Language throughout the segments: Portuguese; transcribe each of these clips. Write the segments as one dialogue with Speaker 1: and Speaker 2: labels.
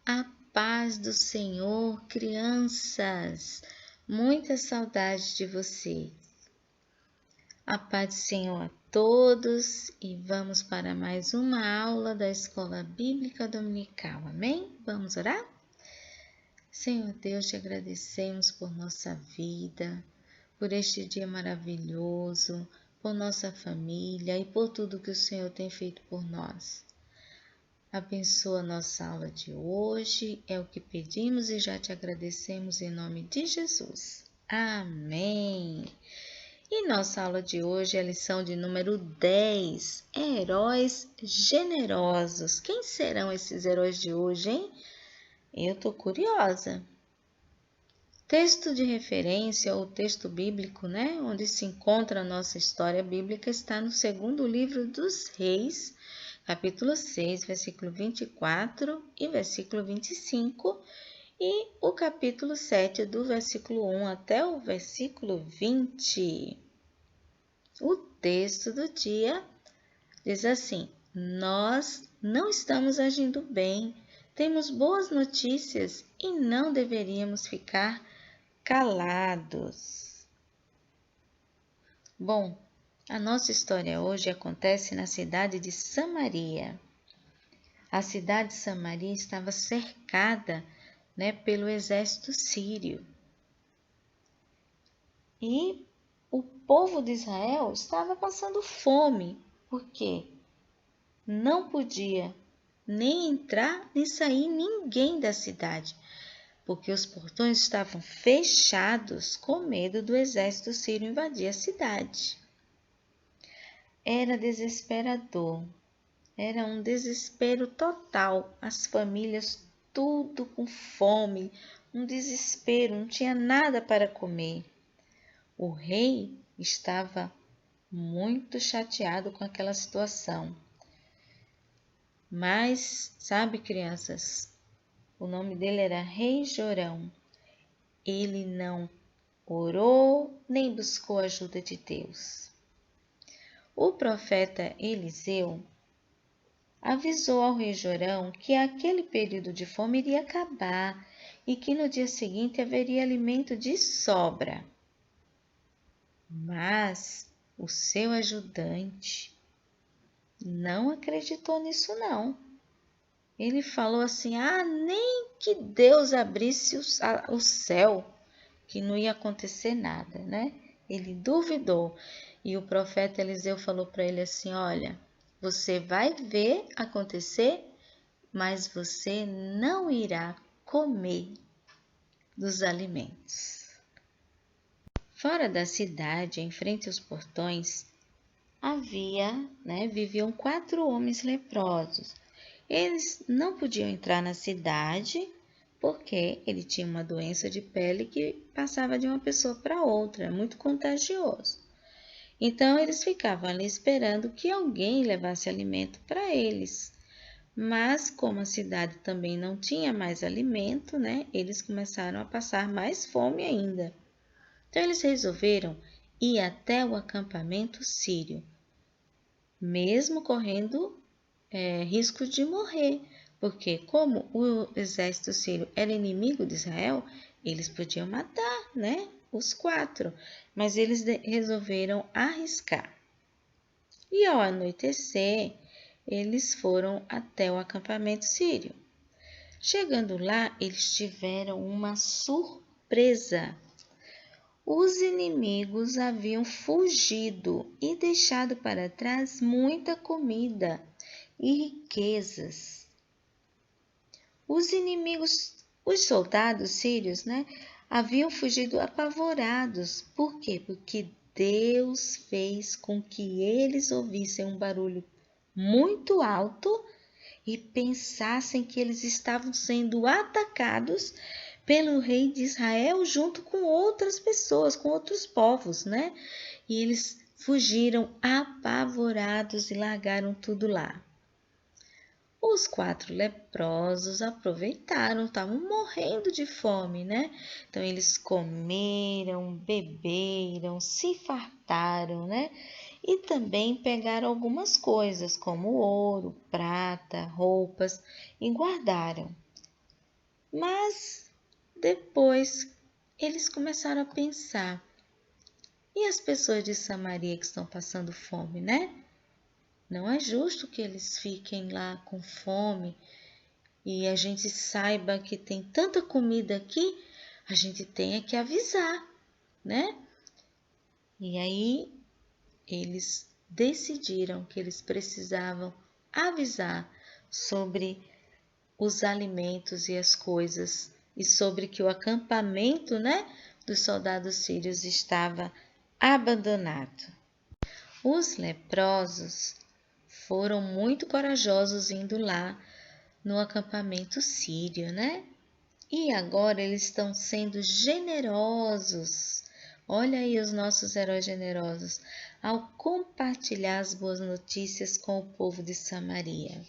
Speaker 1: A paz do Senhor, crianças! Muita saudade de vocês. A paz do Senhor a todos e vamos para mais uma aula da Escola Bíblica Dominical. Amém? Vamos orar? Senhor Deus, te agradecemos por nossa vida, por este dia maravilhoso, por nossa família e por tudo que o Senhor tem feito por nós. Abençoa nossa aula de hoje, é o que pedimos e já te agradecemos em nome de Jesus. Amém! E nossa aula de hoje é a lição de número 10, Heróis Generosos. Quem serão esses heróis de hoje, hein? Eu tô curiosa. Texto de referência ou texto bíblico, né? Onde se encontra a nossa história bíblica está no segundo livro dos Reis, capítulo 6, versículo 24 e versículo 25, e o capítulo 7, do versículo 1 até o versículo 20. O texto do dia diz assim: nós não estamos agindo bem, temos boas notícias e não deveríamos ficar calados. Bom, a nossa história hoje acontece na cidade de Samaria. A cidade de Samaria estava cercada, pelo exército sírio. E o povo de Israel estava passando fome, porque não podia nem entrar nem sair ninguém da cidade, porque os portões estavam fechados com medo do exército sírio invadir a cidade. Era desesperador. Era um desespero total, as famílias tudo com fome, um desespero, não tinha nada para comer. O rei estava muito chateado com aquela situação. Mas, sabe, crianças, o nome dele era Rei Jorão. Ele não orou nem buscou a ajuda de Deus. O profeta Eliseu avisou ao rei Jorão que aquele período de fome iria acabar e que no dia seguinte haveria alimento de sobra. Mas o seu ajudante não acreditou nisso não. Ele falou assim, nem que Deus abrisse o céu, que não ia acontecer nada, né? Ele duvidou. E o profeta Eliseu falou para ele assim, olha, você vai ver acontecer, mas você não irá comer dos alimentos. Fora da cidade, em frente aos portões, viviam 4 homens leprosos. Eles não podiam entrar na cidade porque ele tinha uma doença de pele que passava de uma pessoa para outra, é muito contagioso. Então, eles ficavam ali esperando que alguém levasse alimento para eles. Mas, como a cidade também não tinha mais alimento, eles começaram a passar mais fome ainda. Então, eles resolveram ir até o acampamento sírio, mesmo correndo risco de morrer, porque como o exército sírio era inimigo de Israel, eles podiam matar, os 4, mas eles resolveram arriscar. E ao anoitecer, eles foram até o acampamento sírio. Chegando lá, eles tiveram uma surpresa. Os inimigos haviam fugido e deixado para trás muita comida e riquezas. Os soldados sírios, haviam fugido apavorados. Por quê? Porque Deus fez com que eles ouvissem um barulho muito alto e pensassem que eles estavam sendo atacados pelo rei de Israel junto com outras pessoas, com outros povos, E eles fugiram apavorados e largaram tudo lá. Os 4 leprosos aproveitaram, estavam morrendo de fome, Então, eles comeram, beberam, se fartaram, E também pegaram algumas coisas, como ouro, prata, roupas, e guardaram. Mas depois eles começaram a pensar: e as pessoas de Samaria que estão passando fome, né? Não é justo que eles fiquem lá com fome e a gente saiba que tem tanta comida aqui, a gente tem que avisar, né? E aí eles decidiram que eles precisavam avisar sobre os alimentos e as coisas e sobre que o acampamento, né, dos soldados sírios estava abandonado. Os leprosos foram muito corajosos indo lá no acampamento sírio, né? E agora eles estão sendo generosos. Olha aí os nossos heróis generosos ao compartilhar as boas notícias com o povo de Samaria.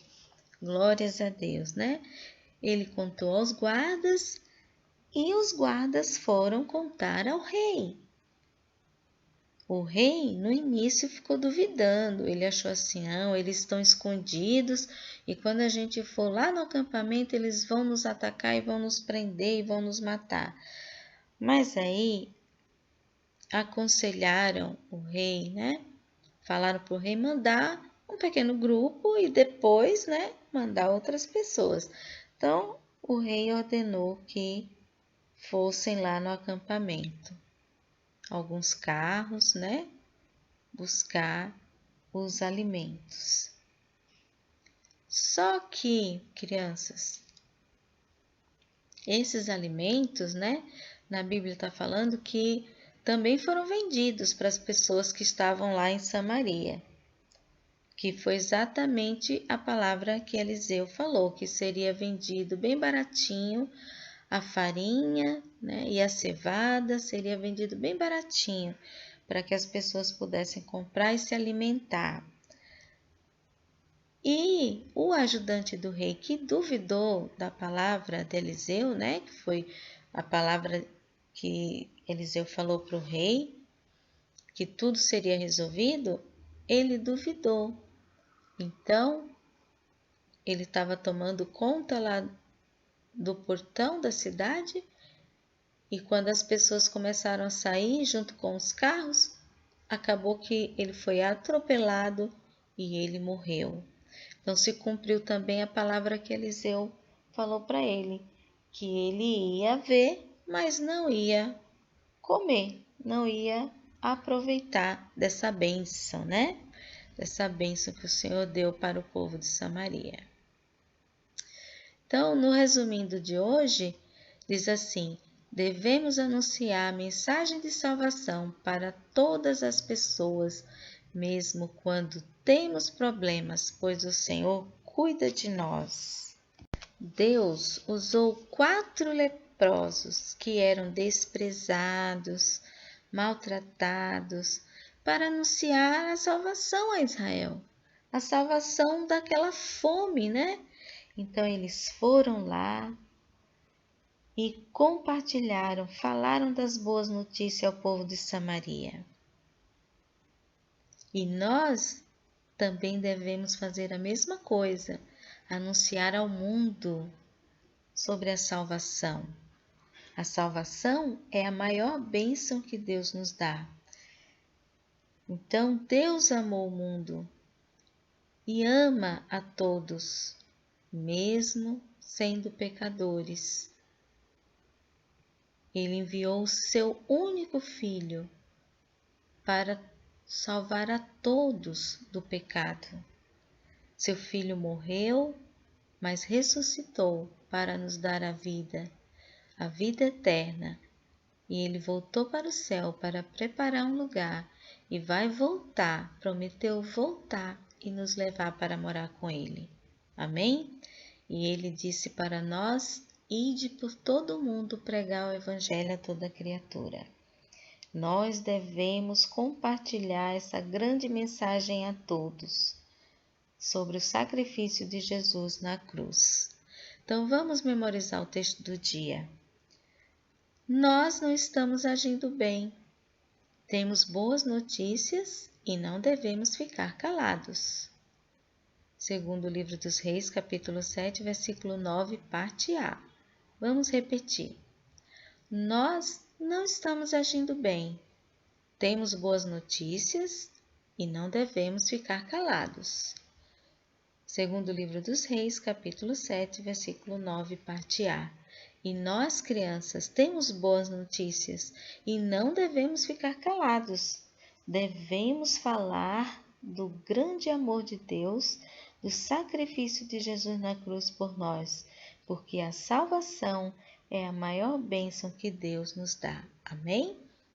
Speaker 1: Glórias a Deus, né? Ele contou aos guardas e os guardas foram contar ao rei. O rei, no início, ficou duvidando. Ele achou assim: não, eles estão escondidos e quando a gente for lá no acampamento, eles vão nos atacar e vão nos prender e vão nos matar. Mas aí aconselharam o rei, né? Falaram para o rei mandar um pequeno grupo e depois, né, mandar outras pessoas. Então, o rei ordenou que fossem lá no acampamento alguns carros, né, buscar os alimentos. Só que, crianças, esses alimentos, né, na Bíblia está falando que também foram vendidos para as pessoas que estavam lá em Samaria, que foi exatamente a palavra que Eliseu falou, que seria vendido bem baratinho, a farinha, né, e a cevada seria vendido bem baratinho, para que as pessoas pudessem comprar e se alimentar. E o ajudante do rei que duvidou da palavra de Eliseu, né, que foi a palavra que Eliseu falou para o rei, que tudo seria resolvido, ele duvidou. Então, ele estava tomando conta lá do portão da cidade e quando as pessoas começaram a sair junto com os carros, acabou que ele foi atropelado e ele morreu. Então se cumpriu também a palavra que Eliseu falou para ele, que ele ia ver, mas não ia comer, não ia aproveitar dessa bênção, né? Dessa bênção que o Senhor deu para o povo de Samaria. Então, no resumindo de hoje, diz assim: devemos anunciar a mensagem de salvação para todas as pessoas, mesmo quando temos problemas, pois o Senhor cuida de nós. Deus usou 4 leprosos que eram desprezados, maltratados, para anunciar a salvação a Israel, a salvação daquela fome, né? Então eles foram lá e compartilharam, falaram das boas notícias ao povo de Samaria. E nós também devemos fazer a mesma coisa, anunciar ao mundo sobre a salvação. A salvação é a maior bênção que Deus nos dá. Então Deus amou o mundo e ama a todos, mesmo sendo pecadores. Ele enviou o seu único filho para salvar a todos do pecado. Seu filho morreu, mas ressuscitou para nos dar a vida eterna. E ele voltou para o céu para preparar um lugar e vai voltar, prometeu voltar e nos levar para morar com ele. Amém? E ele disse para nós: ide por todo o mundo pregar o evangelho a toda criatura. Nós devemos compartilhar essa grande mensagem a todos sobre o sacrifício de Jesus na cruz. Então vamos memorizar o texto do dia. Nós não estamos agindo bem. Temos boas notícias e não devemos ficar calados. Segundo o livro dos Reis, capítulo 7, versículo 9, parte A. Vamos repetir. Nós não estamos agindo bem. Temos boas notícias e não devemos ficar calados. Segundo o livro dos Reis, capítulo 7, versículo 9, parte A. E nós, crianças, temos boas notícias e não devemos ficar calados. Devemos falar do grande amor de Deus, do sacrifício de Jesus na cruz por nós, porque a salvação é a maior bênção que Deus nos dá. Amém?